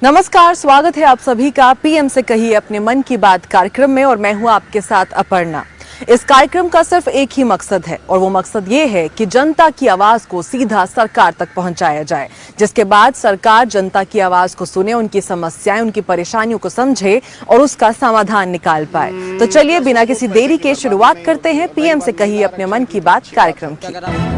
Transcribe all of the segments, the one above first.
नमस्कार, स्वागत है आप सभी का पीएम से कहिए अपने मन की बात कार्यक्रम में और मैं हूं आपके साथ अपर्णा। इस कार्यक्रम का सिर्फ एक ही मकसद है और वो मकसद ये है कि जनता की आवाज को सीधा सरकार तक पहुंचाया जाए, जिसके बाद सरकार जनता की आवाज को सुने, उनकी समस्याएं, उनकी परेशानियों को समझे और उसका समाधान निकाल पाए। तो चलिए बिना किसी देरी के शुरुआत करते हैं पीएम से कहिए अपने मन की बात कार्यक्रम की।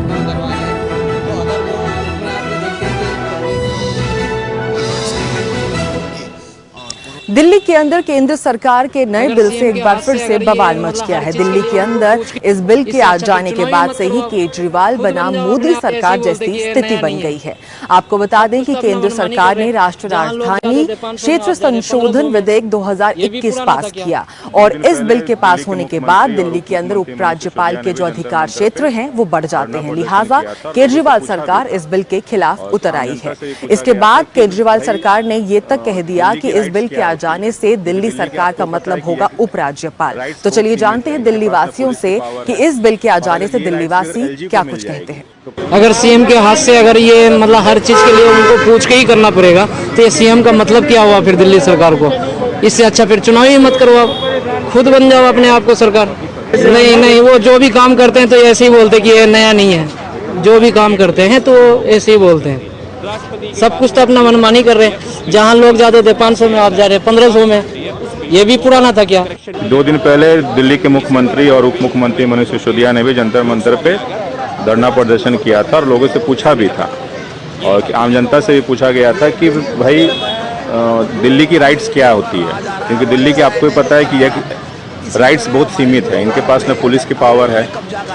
दिल्ली के अंदर केंद्र सरकार के नए बिल से एक बार फिर से बवाल मच गया है। दिल्ली के अंदर इस बिल के आ जाने के बाद से ही केजरीवाल बनाम मोदी सरकार जैसी स्थिति बन गई है। आपको बता दें कि केंद्र सरकार ने राष्ट्रीय राजधानी क्षेत्र संशोधन विधेयक 2021 पास किया और इस बिल के पास होने के बाद दिल्ली के अंदर उपराज्यपाल के जो अधिकार क्षेत्र हैं वो बढ़ जाते हैं। लिहाजा केजरीवाल सरकार इस बिल के खिलाफ उतर आई है। इसके बाद केजरीवाल सरकार ने ये तक कह दिया कि इस बिल के जाने से दिल्ली सरकार का मतलब होगा उपराज्यपाल। तो चलिए जानते हैं दिल्ली वासियों से कि इस बिल के आ जाने से दिल्ली वासी क्या कुछ कहते हैं। अगर सीएम के हाथ से अगर ये मतलब हर चीज के लिए उनको पूछ के ही करना पड़ेगा तो ये सीएम का मतलब क्या हुआ फिर दिल्ली सरकार को? इससे अच्छा फिर चुनाव ही मत करो, आप खुद बन जाओ अपने आप को सरकार। नहीं, वो जो भी काम करते हैं तो ऐसे ही बोलते हैं कि ये नया नहीं है। जो भी काम करते हैं तो ऐसे ही बोलते हैं। सब कुछ तो अपना मनमानी कर रहे हैं। जहाँ लोग जाते थे 500 में, आप जा रहे हैं 1500 में। ये भी पुराना था क्या? 2 दिन पहले दिल्ली के मुख्यमंत्री और उप मुख्यमंत्री मनीष सिसोदिया ने भी जंतर मंतर पे धरना प्रदर्शन किया था और लोगों से पूछा भी था और आम जनता से भी पूछा गया था कि भाई दिल्ली की राइट्स क्या होती है, क्योंकि दिल्ली की आपको पता है कि यह राइट्स बहुत सीमित है। इनके पास न पुलिस की पावर है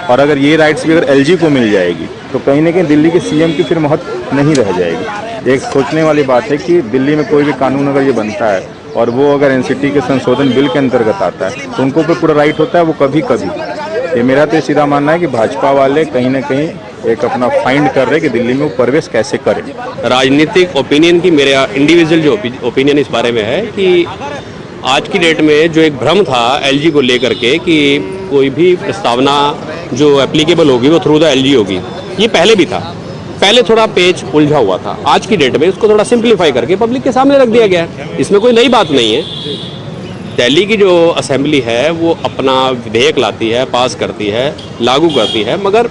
और अगर ये राइट्स भी अगर एलजी को मिल जाएगी तो कहीं ना कहीं दिल्ली के सीएम की फिर महत्व नहीं रह जाएगी। एक सोचने वाली बात है कि दिल्ली में कोई भी कानून अगर ये बनता है और वो अगर एनसीटी के संशोधन बिल के अंतर्गत आता है तो उनको पूरा राइट होता है वो कभी कभी। ये मेरा तो सीधा मानना है कि भाजपा वाले कहीं ना कहीं एक अपना फाइंड कर रहे हैं कि दिल्ली में वो प्रवेश कैसे करें। राजनीतिक ओपिनियन की मेरा इंडिविजुअल जो ओपिनियन इस बारे में है कि आज की डेट में जो एक भ्रम था एलजी को लेकर के कि कोई भी प्रस्तावना जो एप्लीकेबल होगी वो थ्रू द एलजी होगी, ये पहले भी था। पहले थोड़ा पेज उलझा हुआ था। आज की डेट में उसको थोड़ा सिंप्लीफाई करके पब्लिक के सामने रख दिया गया है। इसमें कोई नई बात नहीं है। दिल्ली की जो असेंबली है वो अपना विधेयक लाती है, पास करती है, लागू करती है, मगर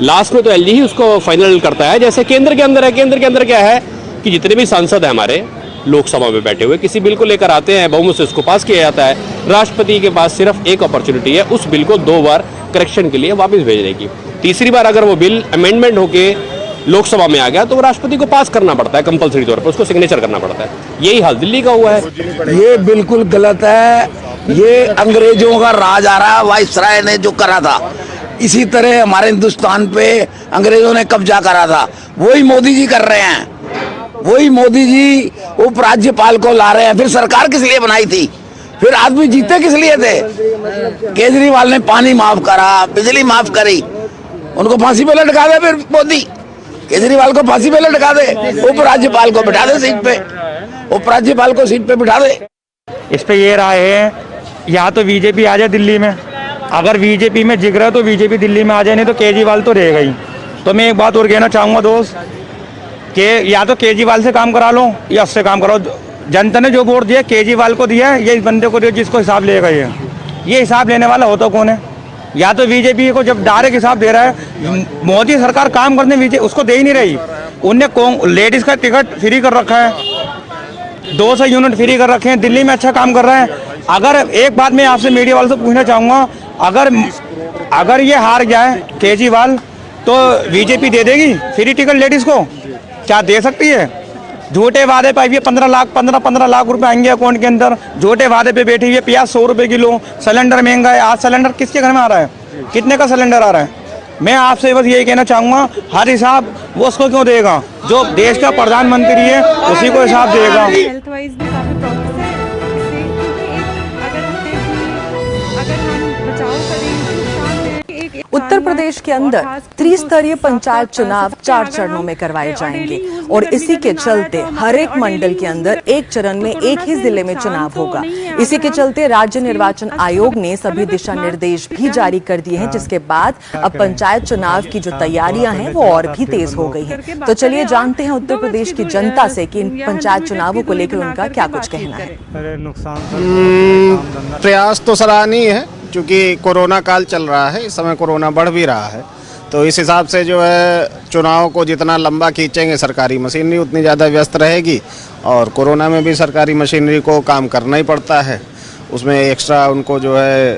लास्ट में तो एलजी ही उसको फाइनल करता है। जैसे केंद्र के अंदर है, केंद्र के अंदर क्या है कि जितने भी सांसद हैं हमारे लोकसभा में बैठे हुए, किसी बिल को लेकर आते हैं, बहुमत से उसको पास किया जाता है। राष्ट्रपति के पास सिर्फ एक अपॉर्चुनिटी है उस बिल को 2 बार करेक्शन के लिए वापस भेजने की। तीसरी बार अगर वो बिल अमेंडमेंट होके लोकसभा में आ गया तो राष्ट्रपति को पास करना पड़ता है, कंपलसरी तौर पर उसको सिग्नेचर करना पड़ता है। यही हाल दिल्ली का हुआ है। ये बिल्कुल गलत है। ये अंग्रेजों का राज आ रहा है, वाइसराय ने जो करा था। इसी तरह हमारे हिंदुस्तान पे अंग्रेजों ने कब्जा करा था, वही मोदी जी कर रहे हैं। वही मोदी जी उपराज्यपाल को ला रहे हैं। फिर सरकार किस लिए बनाई थी? फिर आदमी जीते किस लिए थे? केजरीवाल ने पानी माफ करा, बिजली माफ करी, उनको फांसी पे लटका दे। फिर मोदी केजरीवाल को फांसी पे लटका दे, उपराज्यपाल को बिठा दे सीट पे, उपराज्यपाल को सीट पे बिठा दे। इस पे ये राय है या तो बीजेपी आ जाए दिल्ली में। अगर बीजेपी में जिगरा है तो बीजेपी दिल्ली में आ जाए, नहीं तो केजरीवाल तो रहेगा ही। तो मैं एक बात और कहना चाहूँगा दोस्त कि या तो केजरीवाल से काम करा लो या उससे काम कराओ। जनता ने जो वोट दिया केजरीवाल को दिया है, ये इस बंदे को दिया जिसको हिसाब लेगा। ये हिसाब लेने वाला होता कौन है? या तो बीजेपी को जब डायरेक्ट हिसाब दे रहा है, मोदी सरकार काम करने बीजेपी उसको दे ही नहीं रही। उनने लेडीज का टिकट फ्री कर रखा है, 200 यूनिट फ्री कर रखे हैं, दिल्ली में अच्छा काम कर रहा है। अगर एक बात मैं आपसे मीडिया वालों से पूछना चाहूँगा, अगर ये हार जाए केजरीवाल तो बीजेपी दे देगी फ्री टिकट लेडीज को? क्या दे सकती है? झूठे वादे पे ये 15 लाख रुपए आएंगे अकाउंट के अंदर। झूठे वादे पे बैठी हुई है। प्याज 100 रुपए किलो, सिलेंडर महंगा है। आज सिलेंडर किसके घर में आ रहा है? कितने का सिलेंडर आ रहा है? मैं आपसे बस यही कहना चाहूँगा, हर हिसाब वो उसको क्यों देगा? जो देश का प्रधानमंत्री है उसी को हिसाब देगा। हेल्थ वाइज भी काफी प्रॉब्लम है इससे, क्योंकि अगर हम बचाव करें उत्तर प्रदेश के अंदर त्रिस्तरीय पंचायत चुनाव 4 चरणों में करवाए जाएंगे और इसी के चलते हर एक मंडल के अंदर एक चरण में एक ही जिले में चुनाव होगा। इसी के चलते राज्य निर्वाचन आयोग ने सभी दिशा निर्देश भी जारी कर दिए हैं, जिसके बाद अब पंचायत चुनाव की जो तैयारियां हैं वो और भी तेज हो गई हैं। तो चलिए जानते हैं उत्तर प्रदेश की जनता से कि इन पंचायत चुनावों को लेकर उनका क्या कुछ कहना है। प्रयास तो सराहनीय है, क्योंकि कोरोना काल चल रहा है, इस समय कोरोना बढ़ भी रहा है, तो इस हिसाब से जो है चुनाव को जितना लंबा खींचेंगे सरकारी मशीनरी उतनी ज़्यादा व्यस्त रहेगी, और कोरोना में भी सरकारी मशीनरी को काम करना ही पड़ता है, उसमें एक्स्ट्रा उनको जो है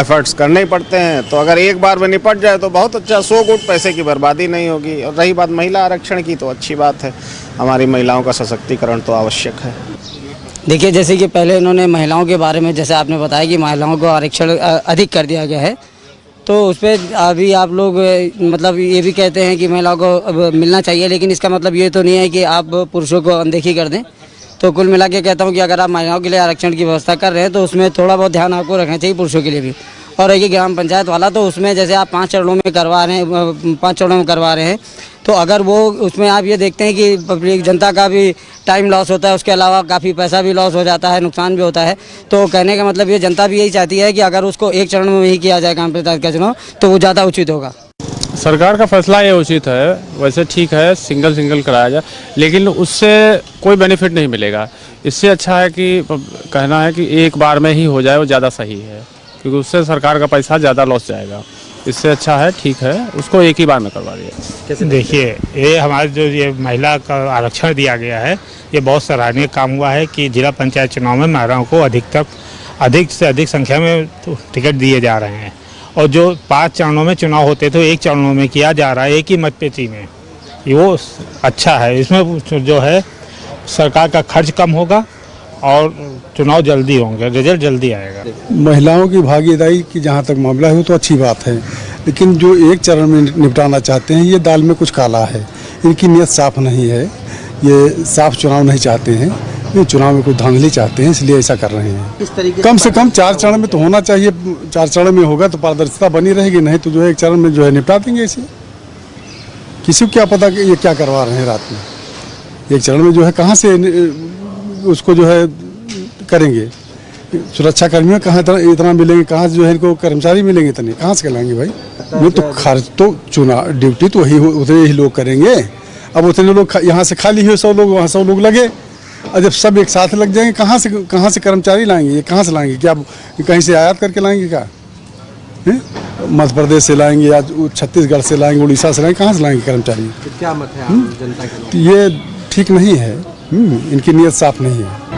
एफर्ट्स करने ही पड़ते हैं। तो अगर एक बार में निपट जाए तो बहुत अच्छा, 100 गुट पैसे की बर्बादी नहीं होगी। और रही बात महिला आरक्षण की, तो अच्छी बात है, हमारी महिलाओं का सशक्तिकरण तो आवश्यक है। देखिए, जैसे कि पहले इन्होंने महिलाओं के बारे में जैसे आपने बताया कि महिलाओं को आरक्षण अधिक कर दिया गया है, तो उस पर अभी आप लोग मतलब ये भी कहते हैं कि महिलाओं को अब मिलना चाहिए, लेकिन इसका मतलब ये तो नहीं है कि आप पुरुषों को अनदेखी कर दें। तो कुल मिला के कहता हूँ कि अगर आप महिलाओं के लिए आरक्षण की व्यवस्था कर रहे हैं तो उसमें थोड़ा बहुत ध्यान आपको रखना चाहिए पुरुषों के लिए भी। और एक ग्राम पंचायत वाला, तो उसमें जैसे आप 5 चरणों में करवा रहे हैं, तो अगर वो उसमें आप ये देखते हैं कि पब्लिक जनता का भी टाइम लॉस होता है, उसके अलावा काफ़ी पैसा भी लॉस हो जाता है, नुकसान भी होता है, तो कहने का मतलब ये जनता भी यही चाहती है कि अगर उसको एक चरण में ही किया जाए ग्राम पंचायत का चुनाव, तो वो ज़्यादा उचित होगा। सरकार का फैसला ये उचित है, वैसे ठीक है सिंगल कराया जाए, लेकिन उससे कोई बेनिफिट नहीं मिलेगा। इससे अच्छा है कि कहना है कि एक बार में ही हो जाए, वो ज़्यादा सही है, क्योंकि उससे सरकार का पैसा ज़्यादा लॉस जाएगा। इससे अच्छा है, ठीक है, उसको एक ही बार में करवा दिया। देखिए, ये हमारे जो ये महिला का आरक्षण दिया गया है, ये बहुत सराहनीय काम हुआ है कि जिला पंचायत चुनाव में महिलाओं को अधिक से अधिक संख्या में टिकट दिए जा रहे हैं। और जो 5 चरणों में चुनाव होते थे, 1 चरणों में किया जा रहा है, एक ही मतपेटी में, वो अच्छा है। इसमें जो है सरकार का खर्च कम होगा और चुनाव जल्दी होंगे, रिजल्ट जल्दी आएगा। महिलाओं की भागीदारी की जहाँ तक मामला है वो तो अच्छी बात है, लेकिन जो एक चरण में निपटाना चाहते हैं, ये दाल में कुछ काला है। इनकी नीयत साफ नहीं है, ये साफ चुनाव नहीं चाहते हैं, ये चुनाव में कुछ धांधली चाहते हैं, इसलिए ऐसा कर रहे हैं। कम से कम 4 चरण में तो होना चाहिए, 4 चरण में होगा तो पारदर्शिता बनी रहेगी, नहीं तो जो है एक चरण में जो है निपटा देंगे इसे। किसी को क्या पता कि ये क्या करवा रहे हैं रात में। एक चरण में जो है कहाँ से उसको जो है करेंगे। सुरक्षा कर्मियों कहाँ इतना मिलेंगे, कहाँ से जो है इनको कर्मचारी मिलेंगे, इतने कहाँ से कराएंगे भाई। ये तो खर्च तो चुनाव ड्यूटी तो उतने ही लोग करेंगे। अब उतने लोग यहाँ से खाली हुए 100 लोग, वहाँ 100 लोग लगे, और जब सब एक साथ लग जाएंगे कहाँ से कर्मचारी लाएंगे, ये कहाँ से लाएंगे? क्या कहीं से आयात करके लाएंगे क्या? मध्य प्रदेश से लाएंगे या छत्तीसगढ़ से लाएंगे, उड़ीसा से लाएंगे, कहाँ से लाएंगे कर्मचारी? तो क्या मत है जनता के? ये ठीक नहीं है, इनकी नीयत साफ नहीं है।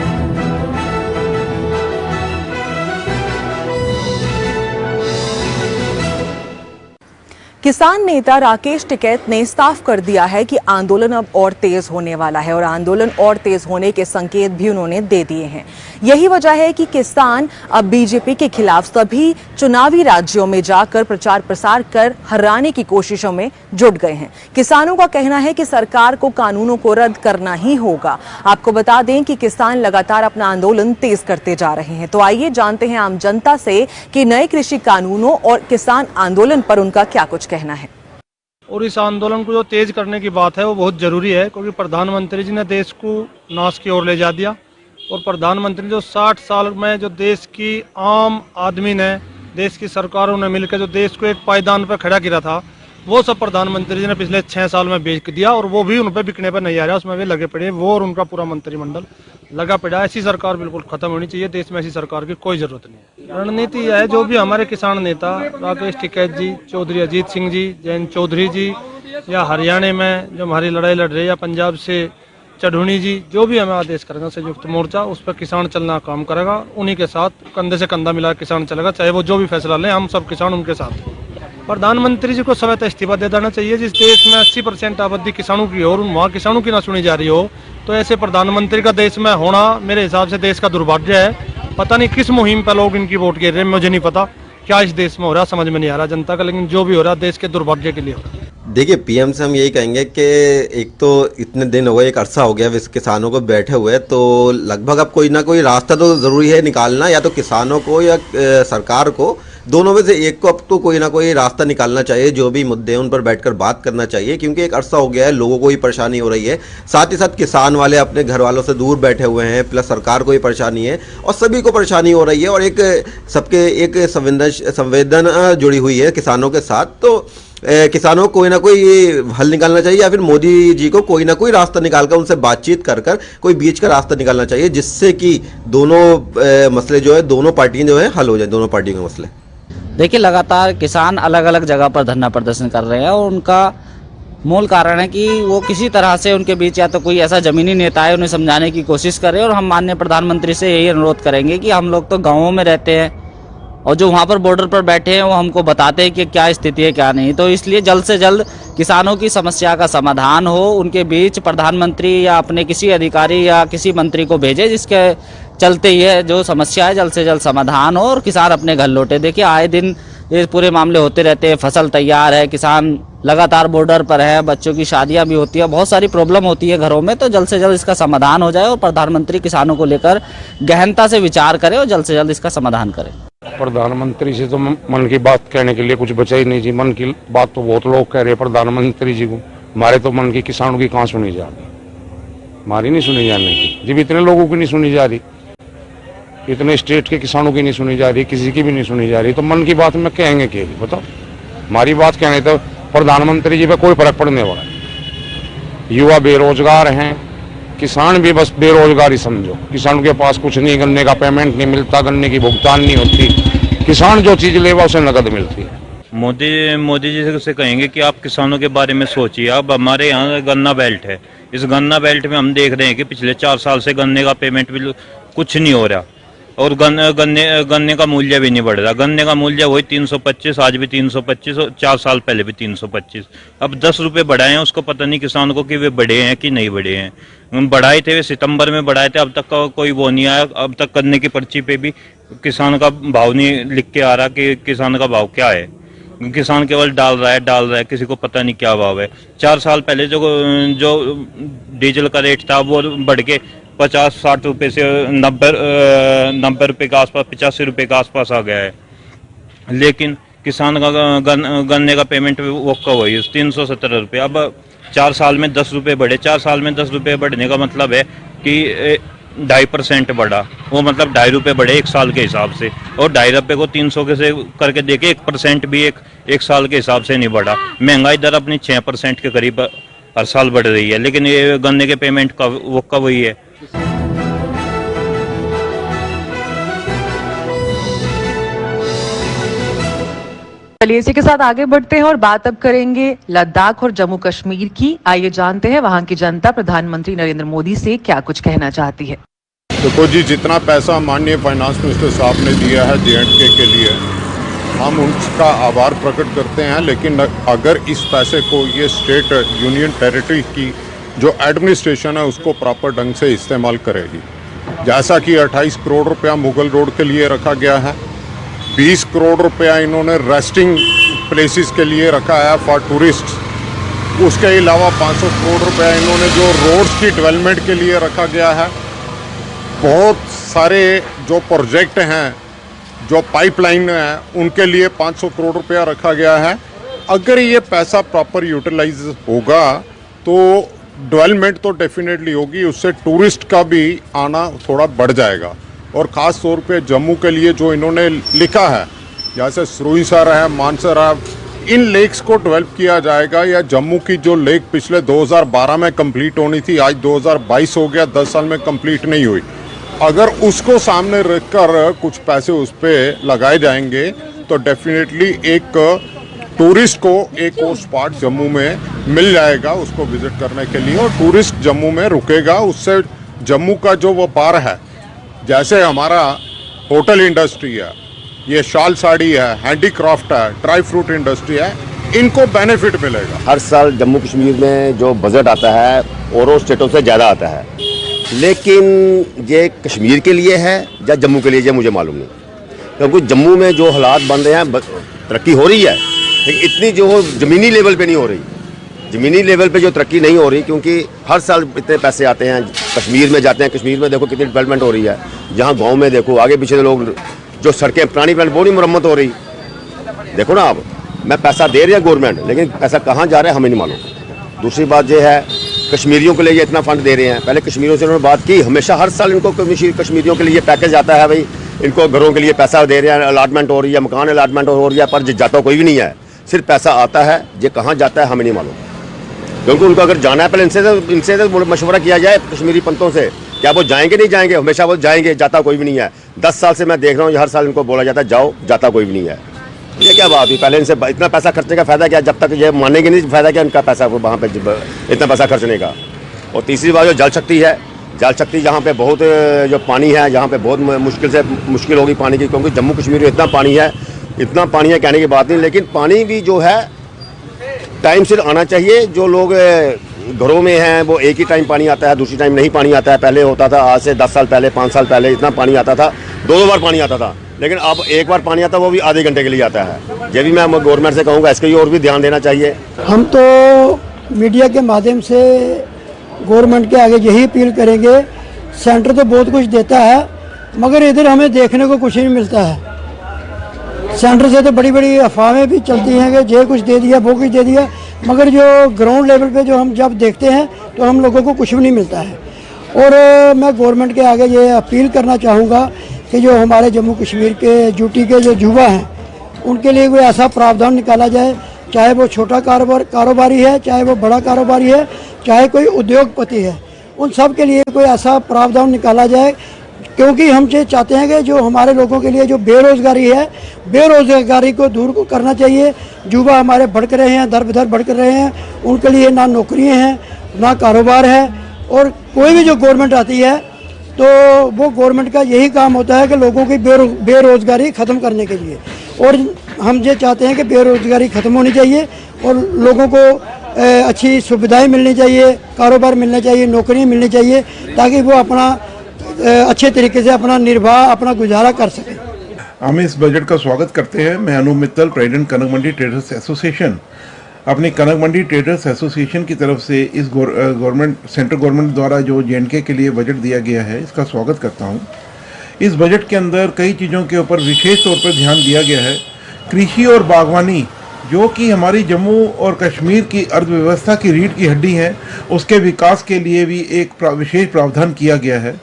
किसान नेता राकेश टिकैत ने साफ कर दिया है कि आंदोलन अब और तेज होने वाला है और आंदोलन और तेज होने के संकेत भी उन्होंने दे दिए हैं। यही वजह है कि किसान अब बीजेपी के खिलाफ सभी चुनावी राज्यों में जाकर प्रचार प्रसार कर हराने की कोशिशों में जुट गए हैं। किसानों का कहना है कि सरकार को कानूनों को रद्द करना ही होगा। आपको बता दें कि किसान लगातार अपना आंदोलन तेज करते जा रहे हैं। तो आइए जानते हैं आम जनता से कि नए कृषि कानूनों और किसान आंदोलन पर उनका क्या कुछ कहना है। और इस आंदोलन को जो तेज करने की बात है वो बहुत जरूरी है, क्योंकि प्रधानमंत्री जी ने देश को नाश की ओर ले जा दिया। और प्रधानमंत्री जो 60 साल में जो देश की आम आदमी ने, देश की सरकारों ने मिलकर जो देश को एक पायदान पर खड़ा किया था, वो सब प्रधानमंत्री जी ने पिछले 6 साल में बेच दिया। और वो भी उन पर बिकने पर नहीं आ रहा, उसमें भी लगे पड़े, वो और उनका पूरा मंत्रिमंडल लगा पड़ा। ऐसी सरकार बिल्कुल खत्म होनी चाहिए, देश में ऐसी सरकार की कोई जरूरत नहीं है। रणनीति यह है, जो भी हमारे किसान नेता राकेश टिकैत जी, चौधरी अजीत सिंह जी, जयंत चौधरी जी, या हरियाणा में जो हमारी लड़ाई लड़ रहे हैं, या पंजाब से चढ़ूनी जी, जो भी हमें आदेश करेगा संयुक्त मोर्चा, उस पर किसान चलना काम करेगा। उन्हीं के साथ कंधे से कंधा मिला किसान चलेगा, चाहे वो जो भी फैसला लें, हम सब किसान उनके साथ। प्रधानमंत्री जी को समय इस्तीफा दे देना चाहिए। जिस देश में 80% आबादी किसानों की हो और वहाँ किसानों की ना सुनी जा रही हो, तो ऐसे प्रधानमंत्री का देश में होना मेरे हिसाब से देश का दुर्भाग्य है। पता नहीं किस मुहिम पर लोग इनकी वोट गिर रहे हैं, मुझे नहीं पता क्या इस देश में हो रहा, समझ में नहीं आ रहा जनता का, लेकिन जो भी हो रहा देश के दुर्भाग्य के लिए हो रहा। देखिए, पीएम से हम यही कहेंगे कि एक तो इतने दिन हो गए, एक अरसा हो गया किसानों को बैठे हुए, तो लगभग अब कोई ना कोई रास्ता तो ज़रूरी है निकालना, या तो किसानों को या सरकार को दोनों में से एक को अब तो कोई ना कोई रास्ता निकालना चाहिए, जो भी मुद्दे हैं उन पर बैठकर बात करना चाहिए, क्योंकि एक अरसा हो गया है, लोगों को ही परेशानी हो रही है, साथ ही साथ किसान वाले अपने घर वालों से दूर बैठे हुए हैं, प्लस सरकार को भी परेशानी है और सभी को परेशानी हो रही है, और एक सबके एक संवेदना जुड़ी हुई है किसानों के साथ। तो किसानों को कोई ना कोई हल निकालना चाहिए, या फिर मोदी जी को कोई ना कोई रास्ता निकालकर उनसे बातचीत कर कोई बीच का रास्ता निकालना चाहिए, जिससे कि दोनों मसले जो है, दोनों पार्टियां जो है हल हो जाए, दोनों पार्टियों के मसले। देखिए, लगातार किसान अलग अलग जगह पर धरना प्रदर्शन कर रहे हैं और उनका मूल कारण है कि वो किसी तरह से उनके बीच या तो कोई ऐसा जमीनी नेता है उन्हें समझाने की कोशिश करे। और हम माननीय प्रधानमंत्री से यही अनुरोध करेंगे कि हम लोग तो गाँवों में रहते हैं और जो वहाँ पर बॉर्डर पर बैठे हैं वो हमको बताते हैं कि क्या स्थिति है क्या नहीं। तो इसलिए जल्द से जल्द किसानों की समस्या का समाधान हो, उनके बीच प्रधानमंत्री या अपने किसी अधिकारी या किसी मंत्री को भेजे, जिसके चलते ये जो समस्या है जल्द से जल्द समाधान हो और किसान अपने घर लौटे। देखिए, आए दिन ये पूरे मामले होते रहते हैं, फसल तैयार है, किसान लगातार बॉर्डर पर है, बच्चों की शादियां भी होती है, बहुत सारी प्रॉब्लम होती है घरों में। तो जल्द से जल्द इसका समाधान हो जाए और प्रधानमंत्री किसानों को लेकर गहनता से विचार करे और जल्द से जल्द इसका समाधान करे। प्रधानमंत्री से तो मन की बात कहने के लिए कुछ बचा ही नहीं जी। मन की बात तो बहुत लोग कह रहे हैं प्रधानमंत्री जी को, हमारे तो मन की किसानों की कहाँ सुनी जा रही, हमारी नहीं सुनी जाने की जी। इतने लोगों की नहीं सुनी जा रही, इतने स्टेट के किसानों की नहीं सुनी जा रही, किसी की भी नहीं सुनी जा रही, तो मन की बात में कहेंगे क्या बताओ। हमारी बात कहने तो प्रधानमंत्री जी पे कोई फर्क पड़ने वाला है। युवा बेरोजगार हैं, किसान भी बस बेरोजगार ही समझो। किसानों के पास कुछ नहीं, गन्ने का पेमेंट नहीं मिलता, गन्ने की भुगतान नहीं होती, किसान जो चीज लेवा उसे नकद मिलती है। मोदी जी से कहेंगे कि आप किसानों के बारे में सोचिए। अब हमारे यहाँ गन्ना बेल्ट है, इस गन्ना बेल्ट में हम देख रहे हैं कि पिछले 4 साल से गन्ने का पेमेंट भी कुछ नहीं हो रहा और गन्ने का मूल्य भी नहीं बढ़ रहा। गन्ने का मूल्य वही 325, आज भी 325 और 4 साल पहले भी 325। अब 10 रुपये बढ़ाए हैं, उसको पता नहीं किसानों को कि वे बढ़े हैं कि नहीं बढ़े हैं। बढ़ाए थे वे सितंबर में बढ़ाए थे, अब तक का कोई वो नहीं आया। अब तक गन्ने की पर्ची पे भी किसान का भाव नहीं लिख के आ रहा कि किसान का भाव क्या है। किसान केवल डाल रहा है, किसी को पता नहीं क्या भाव है। 4 साल पहले जो डीजल का रेट था वो बढ़ के 50-60 रुपये से 90 रुपये के आसपास, 85 रुपये के आसपास आ गया है। लेकिन किसान का गन्ने का पेमेंट वो कब हुई 317 रुपये। अब 4 साल में 10 रुपये बढ़े। 4 साल में 10 रुपये बढ़ने का मतलब है कि 2.5% बढ़ा, वो मतलब 2.5 रुपये बढ़े 1 साल के हिसाब से। और 2.5 रुपये को 300 के से करके देखे, 1% भी एक साल के हिसाब से नहीं बढ़ा। महंगाई दर अपनी 6% के करीब हर साल बढ़ रही है, लेकिन ये गन्ने के पेमेंट कब हुई है। चलिए इसी के साथ आगे बढ़ते हैं और बात अब करेंगे लद्दाख और जम्मू कश्मीर की। आइए जानते हैं वहां की जनता प्रधानमंत्री नरेंद्र मोदी से क्या कुछ कहना चाहती है। देखो जी, जितना पैसा माननीय फाइनेंस मिनिस्टर साहब ने दिया है J&K के लिए, हम उनका आभार प्रकट करते हैं। लेकिन अगर इस पैसे को ये स्टेट यूनियन टेरिटरी की जो एडमिनिस्ट्रेशन है उसको प्रॉपर ढंग से इस्तेमाल करेगी, जैसा कि 28 करोड़ रुपया मुगल रोड के लिए रखा गया है, 20 करोड़ रुपया इन्होंने रेस्टिंग प्लेसेस के लिए रखा है फॉर टूरिस्ट, उसके अलावा 500 करोड़ रुपया इन्होंने जो रोड्स की डेवलपमेंट के लिए रखा गया है। बहुत सारे जो प्रोजेक्ट हैं, जो पाइपलाइन है, उनके लिए 500 करोड़ रुपया रखा गया है। अगर ये पैसा प्रॉपर यूटिलाइज होगा तो डेवलपमेंट तो डेफिनेटली होगी, उससे टूरिस्ट का भी आना थोड़ा बढ़ जाएगा। और ख़ास तौर पे जम्मू के लिए जो इन्होंने लिखा है, जैसे सरुईसर है, मानसर है, इन लेक्स को डेवलप किया जाएगा। या जम्मू की जो लेक पिछले 2012 में कंप्लीट होनी थी, आज 2022 हो गया, 10 साल में कंप्लीट नहीं हुई। अगर उसको सामने रखकर कुछ पैसे उस पर लगाए जाएंगे तो डेफिनेटली एक टूरिस्ट को एक और स्पॉट जम्मू में मिल जाएगा उसको विजिट करने के लिए, और टूरिस्ट जम्मू में रुकेगा। उससे जम्मू का जो व्यापार है, जैसे हमारा होटल इंडस्ट्री है, ये शॉल साड़ी है, हैंडीक्राफ्ट है, ड्राई फ्रूट इंडस्ट्री है, इनको बेनिफिट मिलेगा। हर साल जम्मू कश्मीर में जो बजट आता है औरों स्टेटों से ज़्यादा आता है, लेकिन ये कश्मीर के लिए है या जम्मू के लिए ये मुझे मालूम नहीं, क्योंकि जम्मू में जो हालात बन रहे हैं, तरक्की हो रही है लेकिन इतनी जो ज़मीनी लेवल पे नहीं हो रही। ज़मीनी लेवल पे जो तरक्की नहीं हो रही, क्योंकि हर साल इतने पैसे आते हैं, कश्मीर में जाते हैं, कश्मीर में देखो कितनी डेवलपमेंट हो रही है। जहाँ गाँव में देखो आगे पीछे लोग, जो सड़कें पुरानी वो नहीं मरम्मत हो रही, देखो ना आप, मैं पैसा दे रही है गवर्नमेंट, लेकिन पैसा कहाँ जा रहा है हमें नहीं मालूम। दूसरी बात यह है, कश्मीरियों के लिए ये इतना फंड दे रहे हैं। पहले कश्मीरियों से उन्होंने बात की, हमेशा हर साल इनको कश्मीरियों के लिए पैकेज आता है, भाई इनको घरों के लिए पैसा दे रहे हैं, अलाटमेंट हो रही है, मकान अलाटमेंट हो रही है, पर जाता कोई भी नहीं है। सिर्फ पैसा आता है, ये कहाँ जाता है हमें नहीं मालूम। क्योंकि उनको अगर जाना है, पहले इनसे तो मशवरा किया जाए कश्मीरी पंतों से, क्या वो जाएंगे नहीं जाएंगे? हमेशा वो जाएंगे, जाता कोई भी नहीं है। 10 साल से मैं देख रहा हूँ, हर साल इनको बोला जाता है जाओ, जाता कोई भी नहीं है। ये क्या बात हुई? पहले इनसे इतना पैसा खर्चने का फायदा क्या? जब तक ये मानेंगे नहीं, फायदा क्या इनका पैसा वहाँ पे इतना पैसा खर्चने का। और तीसरी बात जो जल शक्ति है, जल शक्ति जहाँ पे बहुत जो पानी है, जहाँ पे बहुत मुश्किल होगी पानी की, क्योंकि जम्मू कश्मीर में इतना पानी है कहने की बात नहीं। लेकिन पानी भी जो है टाइम से आना चाहिए। जो लोग घरों में हैं वो एक ही टाइम पानी आता है, दूसरी टाइम नहीं पानी आता है। पहले होता था, आज से 10 साल पहले, 5 साल पहले इतना पानी आता था, 2 बार पानी आता था। लेकिन अब एक बार पानी आता है, वो भी आधे घंटे के लिए आता है। ये भी मैं गवर्नमेंट से कहूँगा, इसके और भी ध्यान देना चाहिए। हम तो मीडिया के माध्यम से गवर्नमेंट के आगे यही अपील करेंगे, सेंटर तो बहुत कुछ देता है, मगर इधर हमें देखने को कुछ नहीं मिलता है। सेंटर से तो बड़ी बड़ी अफवाहें भी चलती हैं कि ये कुछ दे दिया, वो कुछ दे दिया, मगर जो ग्राउंड लेवल पे जो हम जब देखते हैं तो हम लोगों को कुछ भी नहीं मिलता है। और मैं गवर्नमेंट के आगे ये अपील करना चाहूँगा कि जो हमारे जम्मू कश्मीर के यूटी के जो युवा हैं, उनके लिए कोई ऐसा प्रावधान निकाला जाए, चाहे वो छोटा कारोबारी है, चाहे वो बड़ा कारोबारी है, चाहे कोई उद्योगपति है, उन सब के लिए कोई ऐसा प्रावधान निकाला जाए। क्योंकि हम ये चाहते हैं कि जो हमारे लोगों के लिए जो बेरोज़गारी है, बेरोज़गारी को दूर करना चाहिए। युवा हमारे भड़क रहे हैं, दर बदर भड़क रहे हैं, उनके लिए ना नौकरियां हैं, ना कारोबार है। और कोई भी जो गवर्नमेंट आती है तो वो गवर्नमेंट का यही काम होता है कि लोगों की बेरोज़गारी ख़त्म करने के लिए। और हम ये चाहते हैं कि बेरोज़गारी ख़त्म होनी चाहिए और लोगों को अच्छी सुविधाएं मिलनी चाहिए, कारोबार मिलना चाहिए, नौकरियाँ मिलनी चाहिए, ताकि वो अपना अच्छे तरीके से अपना निर्वाह, अपना गुजारा कर सकें। हम इस बजट का स्वागत करते हैं। मैं अनूप मित्तल, प्रेसिडेंट कनक मंडी ट्रेडर्स एसोसिएशन, अपनी कनक मंडी ट्रेडर्स एसोसिएशन की तरफ से इस सेंट्रल गवर्नमेंट द्वारा जो J&K के लिए बजट दिया गया है, इसका स्वागत करता हूं। इस बजट के अंदर कई चीज़ों के ऊपर विशेष तौर पर ध्यान दिया गया है। कृषि और बागवानी, जो कि हमारी जम्मू और कश्मीर की अर्थव्यवस्था की रीढ़ की हड्डी है, उसके विकास के लिए भी एक विशेष प्रावधान किया गया है।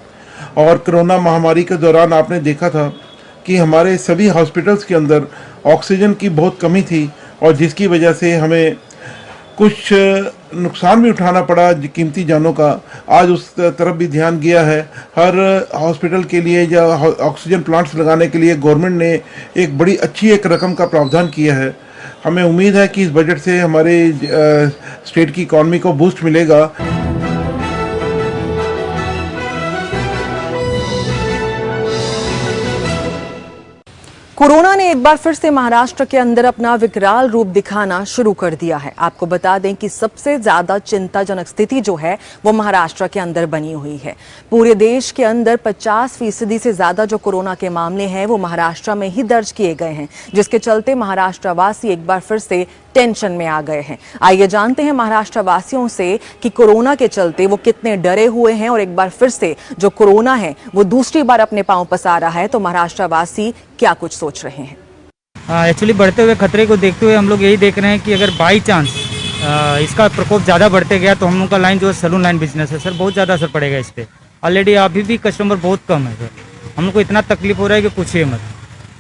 और कोरोना महामारी के दौरान आपने देखा था कि हमारे सभी हॉस्पिटल्स के अंदर ऑक्सीजन की बहुत कमी थी, और जिसकी वजह से हमें कुछ नुकसान भी उठाना पड़ा कीमती जानों का। आज उस तरफ भी ध्यान गया है। हर हॉस्पिटल के लिए या ऑक्सीजन प्लांट्स लगाने के लिए गवर्नमेंट ने एक बड़ी अच्छी एक रकम का प्रावधान किया है। हमें उम्मीद है कि इस बजट से हमारे स्टेट की इकॉनमी को बूस्ट मिलेगा। कोरोना ने एक बार फिर से महाराष्ट्र के अंदर अपना विकराल रूप दिखाना शुरू कर दिया है। आपको बता दें कि सबसे ज्यादा चिंताजनक स्थिति जो है वो महाराष्ट्र के अंदर बनी हुई है। पूरे देश के अंदर 50% से ज्यादा जो कोरोना के मामले हैं वो महाराष्ट्र में ही दर्ज किए गए हैं, जिसके चलते महाराष्ट्र वासी एक बार फिर से टेंशन में आ गए हैं। आइए जानते हैं महाराष्ट्र वासियों से कि कोरोना के चलते वो कितने डरे हुए हैं, और एक बार फिर से जो कोरोना है वो दूसरी बार अपने पांव पसार रहा है, तो महाराष्ट्र वासी क्या कुछ सोच रहे हैं। एक्चुअली बढ़ते हुए खतरे को देखते हुए हम लोग यही देख रहे हैं कि अगर बाई चांस इसका प्रकोप ज़्यादा बढ़ते गया तो हम लोग का लाइन जो है सैलून लाइन बिजनेस है सर, बहुत ज़्यादा असर पड़ेगा इस पर। ऑलरेडी अभी भी कस्टमर बहुत कम है सर, हम लोग को इतना तकलीफ हो रहा है कि पूछिए मत,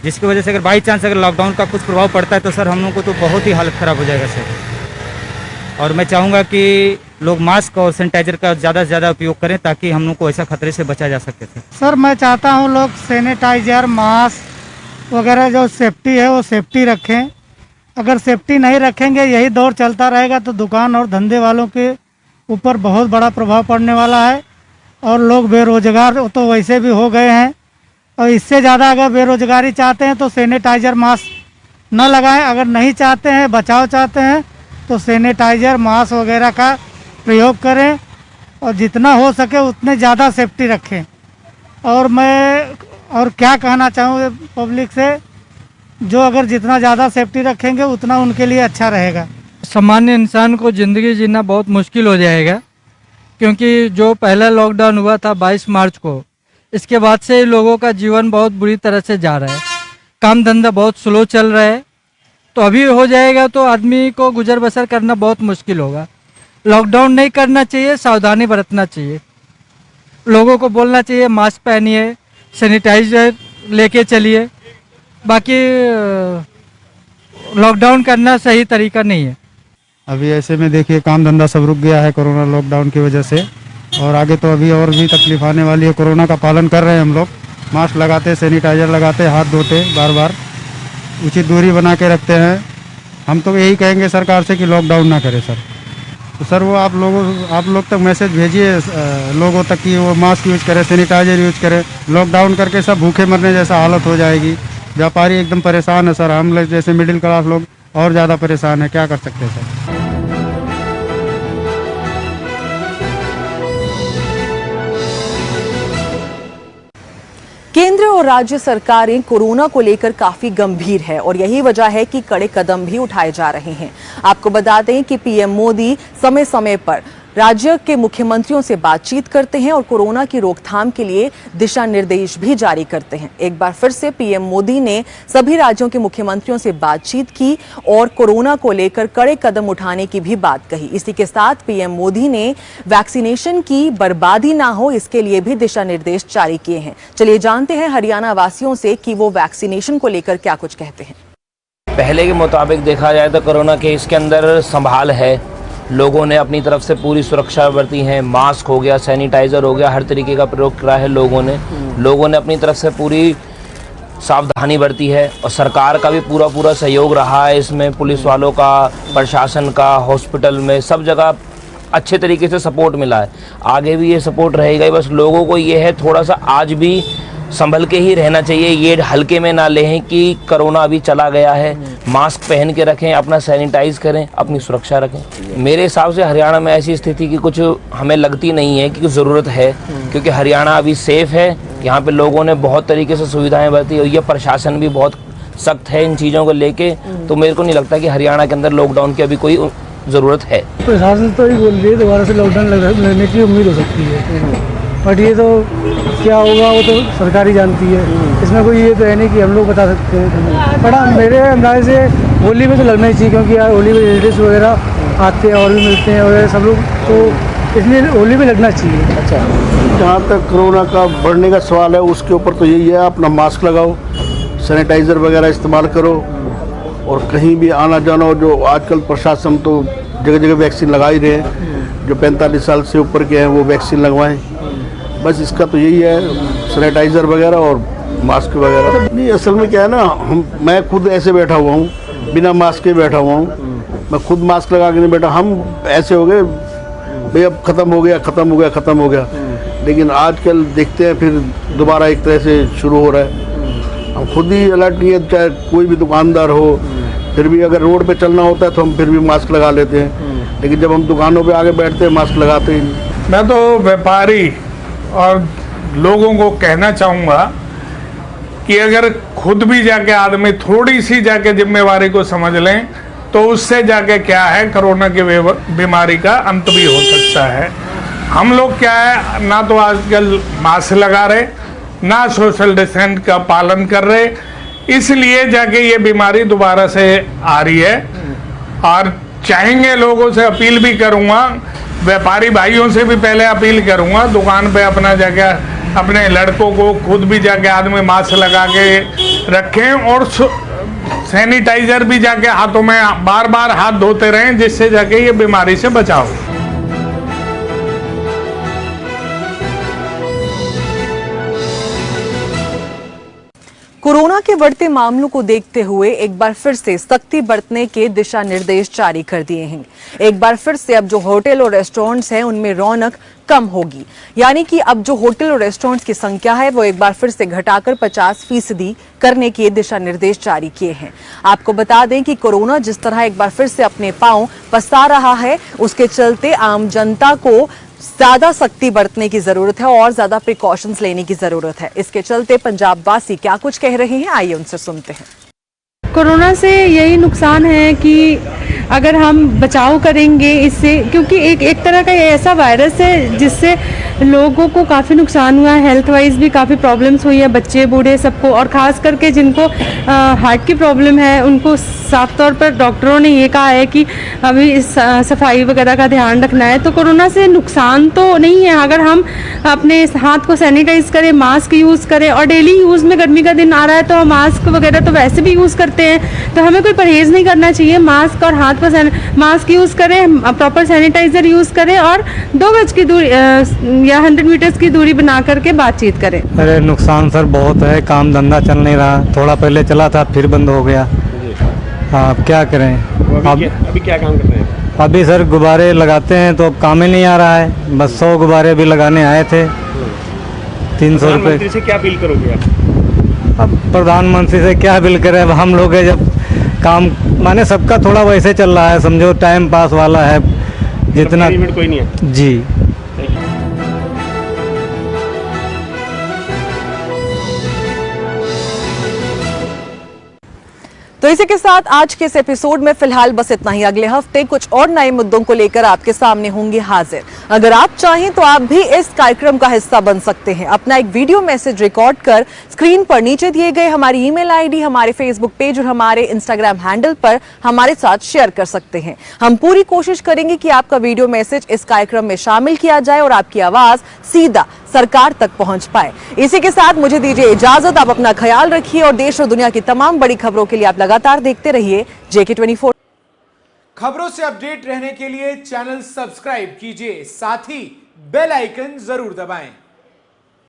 जिसकी वजह से अगर बाई चांस अगर लॉकडाउन का कुछ प्रभाव पड़ता है तो सर हम लोग को तो बहुत ही हालत ख़राब हो जाएगा सर। और मैं चाहूँगा कि लोग मास्क और सैनिटाइजर का ज़्यादा से ज़्यादा उपयोग करें ताकि हम लोग को ऐसा खतरे से बचा जा सके सर। मैं चाहता हूँ लोग सैनिटाइजर, मास्क वगैरह जो सेफ्टी है वो सेफ्टी रखें। अगर सेफ्टी नहीं रखेंगे, यही दौर चलता रहेगा तो दुकान और धंधे वालों के ऊपर बहुत बड़ा प्रभाव पड़ने वाला है, और लोग बेरोजगार तो वैसे भी हो गए हैं, और इससे ज़्यादा अगर बेरोजगारी चाहते हैं तो सैनिटाइजर, मास्क न लगाएं। अगर नहीं चाहते हैं, बचाव चाहते हैं, तो सैनिटाइजर, मास्क वगैरह का प्रयोग करें, और जितना हो सके उतने ज़्यादा सेफ्टी रखें। और मैं और क्या कहना चाहूँगा पब्लिक से, जो अगर जितना ज़्यादा सेफ्टी रखेंगे उतना उनके लिए अच्छा रहेगा। सामान्य इंसान को ज़िंदगी जीना बहुत मुश्किल हो जाएगा, क्योंकि जो पहला लॉकडाउन हुआ था 22 मार्च को, इसके बाद से लोगों का जीवन बहुत बुरी तरह से जा रहा है। काम धंधा बहुत स्लो चल रहा है, तो अभी हो जाएगा तो आदमी को गुजर बसर करना बहुत मुश्किल होगा। लॉकडाउन नहीं करना चाहिए, सावधानी बरतना चाहिए, लोगों को बोलना चाहिए मास्क पहनिए, सैनिटाइजर लेके चलिए। बाकी लॉकडाउन करना सही तरीका नहीं है। अभी ऐसे में देखिए काम धंधा सब रुक गया है कोरोना लॉकडाउन की वजह से, और आगे तो अभी और भी तकलीफ आने वाली है। कोरोना का पालन कर रहे हैं हम लोग, मास्क लगाते, सैनिटाइजर लगाते, हाथ धोते बार बार, उचित दूरी बना के रखते हैं। हम तो यही कहेंगे सरकार से कि लॉकडाउन ना करे सर। तो सर वो आप लोग तक मैसेज भेजिए लोगों तक कि वो मास्क यूज करें, सैनिटाइजर यूज करें। लॉकडाउन करके सब भूखे मरने जैसा हालत हो जाएगी। व्यापारी एकदम परेशान है सर, हम लोग जैसे मिडिल क्लास लोग और ज़्यादा परेशान है। क्या कर सकते हैं सर। केंद्र और राज्य सरकारें कोरोना को लेकर काफी गंभीर है और यही वजह है कि कड़े कदम भी उठाए जा रहे हैं। आपको बता दें कि पीएम मोदी समय समय पर राज्य के मुख्यमंत्रियों से बातचीत करते हैं और कोरोना की रोकथाम के लिए दिशा निर्देश भी जारी करते हैं। एक बार फिर से पीएम मोदी ने सभी राज्यों के मुख्यमंत्रियों से बातचीत की और कोरोना को लेकर कड़े कदम उठाने की भी बात कही। इसी के साथ पीएम मोदी ने वैक्सीनेशन की बर्बादी ना हो, इसके लिए भी दिशा निर्देश जारी किए हैं। चलिए जानते हैं हरियाणा वासियों से कि वो वैक्सीनेशन को लेकर क्या कुछ कहते हैं। पहले के मुताबिक देखा जाए तो कोरोना केस के अंदर संभाल है, लोगों ने अपनी तरफ से पूरी सुरक्षा बरती है। मास्क हो गया, सैनिटाइज़र हो गया, हर तरीके का प्रयोग करा है लोगों ने अपनी तरफ से पूरी सावधानी बरती है और सरकार का भी पूरा सहयोग रहा है इसमें। पुलिस वालों का, प्रशासन का, हॉस्पिटल में सब जगह अच्छे तरीके से सपोर्ट मिला है। आगे भी ये सपोर्ट रहेगा ही। बस लोगों को ये है थोड़ा सा आज भी संभल के ही रहना चाहिए, ये हल्के में ना लें कि कोरोना अभी चला गया है। मास्क पहन के रखें, अपना सैनिटाइज करें, अपनी सुरक्षा रखें। मेरे हिसाब से हरियाणा में ऐसी स्थिति की कुछ हमें लगती नहीं है कि ज़रूरत है, क्योंकि हरियाणा अभी सेफ है। यहाँ पे लोगों ने बहुत तरीके से सुविधाएं बरती और ये प्रशासन भी बहुत सख्त है इन चीज़ों को लेके। तो मेरे को नहीं लगता कि हरियाणा के अंदर लॉकडाउन की अभी कोई ज़रूरत है। प्रशासन तो ही बोल रही है दोबारा से लॉकडाउन लगने की उम्मीद हो सकती है, बट ये तो क्या होगा वो तो सरकार ही जानती है। इसमें कोई ये तो है नहीं कि हम लोग बता सकते हैं। बड़ा मेरे अंदाज से होली में तो लगना ही चाहिए, क्योंकि यार होली में रिलेटिव्स वगैरह आते हैं और भी मिलते हैं वगैरह सब लोग, तो इसलिए होली में लगना चाहिए। अच्छा, जहाँ तक कोरोना का बढ़ने का सवाल है उसके ऊपर तो यही है, अपना मास्क लगाओ, सैनिटाइज़र वगैरह इस्तेमाल करो और कहीं भी आना जाना हो। जो आजकल प्रशासन तो जगह जगह वैक्सीन लगा ही रहे हैं, जो 45 साल से ऊपर के हैं वो वैक्सीन लगवाएं। बस इसका तो यही है, सैनिटाइज़र वगैरह और मास्क वगैरह। नहीं, असल में क्या है ना, मैं खुद ऐसे बैठा हुआ हूँ, बिना मास्क के बैठा हुआ हूँ। मैं खुद मास्क लगा के नहीं बैठा। हम ऐसे हो गए भाई अब ख़त्म हो गया। लेकिन आजकल देखते हैं फिर दोबारा एक तरह से शुरू हो रहा है। हम खुद ही अलर्ट नहीं है, चाहे कोई भी दुकानदार हो, फिर भी अगर रोड पे चलना होता है तो हम फिर भी मास्क लगा लेते हैं, लेकिन जब हम दुकानों पे आगे बैठते हैं मास्क लगाते ही नहीं। मैं तो व्यापारी और लोगों को कहना चाहूँगा कि अगर खुद भी जाके आदमी थोड़ी सी जाके जिम्मेवारी को समझ लें तो उससे जाके क्या है, कोरोना की बीमारी का अंत भी हो सकता है। हम लोग क्या है, ना तो आजकल मास्क लगा रहे, ना सोशल डिस्टेंस का पालन कर रहे, इसलिए जाके ये बीमारी दोबारा से आ रही है। और चाहेंगे लोगों से अपील भी करूँगा, व्यापारी भाइयों से भी पहले अपील करूँगा, दुकान पे अपना जाके अपने लड़कों को खुद भी जाके आदमी मास्क लगा के रखें और सैनिटाइजर भी जाके हाथों में बार बार हाथ धोते रहें, जिससे जाके ये बीमारी से बचाव। कोरोना के बढ़ते मामलों को देखते हुए एक बार फिर से सख्ती बरतने के दिशा निर्देश जारी कर दिए हैं। एक बार फिर से अब जो होटल और रेस्टोरेंट्स हैं उनमें रौनक कम होगी, यानी कि अब जो होटल और रेस्टोरेंट्स की संख्या है वो एक बार फिर से घटाकर 50% करने के दिशा निर्देश जारी किए हैं। आपको बता दें कि कोरोना जिस तरह एक बार फिर से अपने पांव पसार रहा है, उसके चलते आम जनता को ज्यादा सख्ती बरतने की जरूरत है और ज्यादा प्रिकॉशंस लेने की जरूरत है। इसके चलते पंजाब वासी क्या कुछ कह रहे हैं, आइए उनसे सुनते हैं। कोरोना से यही नुकसान है कि अगर हम बचाव करेंगे इससे, क्योंकि एक तरह का ये ऐसा वायरस है जिससे लोगों को काफ़ी नुकसान हुआ है, हेल्थ वाइज भी काफ़ी प्रॉब्लम्स हुई है, बच्चे बूढ़े सबको, और ख़ास करके जिनको हार्ट की प्रॉब्लम है उनको साफ तौर पर डॉक्टरों ने ये कहा है कि अभी सफाई वगैरह का ध्यान रखना है। तो कोरोना से नुकसान तो नहीं है अगर हम अपने हाथ को सैनिटाइज करें, मास्क यूज़ करें, और डेली यूज़ में गर्मी का दिन आ रहा है तो हम मास्क वगैरह तो वैसे भी यूज़ करते हैं, तो हमें कोई परहेज़ नहीं करना चाहिए। मास्क और हाथ पर मास्क यूज़ करें, प्रॉपर सैनिटाइज़र यूज़ करें, और 2 गज की दूरी या 100 मीटर्स की दूरी बना करके बातचीत करें। अरे नुकसान सर बहुत है, काम धंधा चल नहीं रहा, थोड़ा पहले चला था फिर बंद हो गया। हाँ, अब क्या करें। अभी क्या काम कर रहे हैं? अभी सर गुब्बारे लगाते हैं तो अब काम ही नहीं आ रहा है, बस 100 गुब्बारे अभी लगाने आए थे, 300 रुपये। प्रधानमंत्री से क्या अपील करोगे आप? अब प्रधानमंत्री से क्या अपील करें, अब हम लोग है जब काम माने सबका थोड़ा वैसे चल रहा है, समझो टाइम पास वाला है जितना, कोई नहीं है जी। तो इसी के साथ आज के इस एपिसोड में फिलहाल बस इतना ही। अगले हफ्ते कुछ और नए मुद्दों को लेकर आपके सामने होंगे हाजिर। अगर आप चाहें तो आप भी इस कार्यक्रम का हिस्सा बन सकते हैं। अपना एक वीडियो मैसेज रिकॉर्ड कर स्क्रीन पर नीचे दिए गए हमारी ईमेल आईडी, हमारे फेसबुक पेज और हमारे इंस्टाग्राम हैंडल पर हमारे साथ शेयर कर सकते हैं। हम पूरी कोशिश करेंगे कि आपका वीडियो मैसेज इस कार्यक्रम में शामिल किया जाए और आपकी आवाज सीधा सरकार तक पहुंच पाए। इसी के साथ मुझे दीजिए इजाजत। आप अपना ख्याल रखिए और देश और दुनिया की तमाम बड़ी खबरों के लिए आप लगातार देखते रहिए JK24। खबरों से अपडेट रहने के लिए चैनल सब्सक्राइब कीजिए, साथ ही बेल आइकन जरूर दबाएं।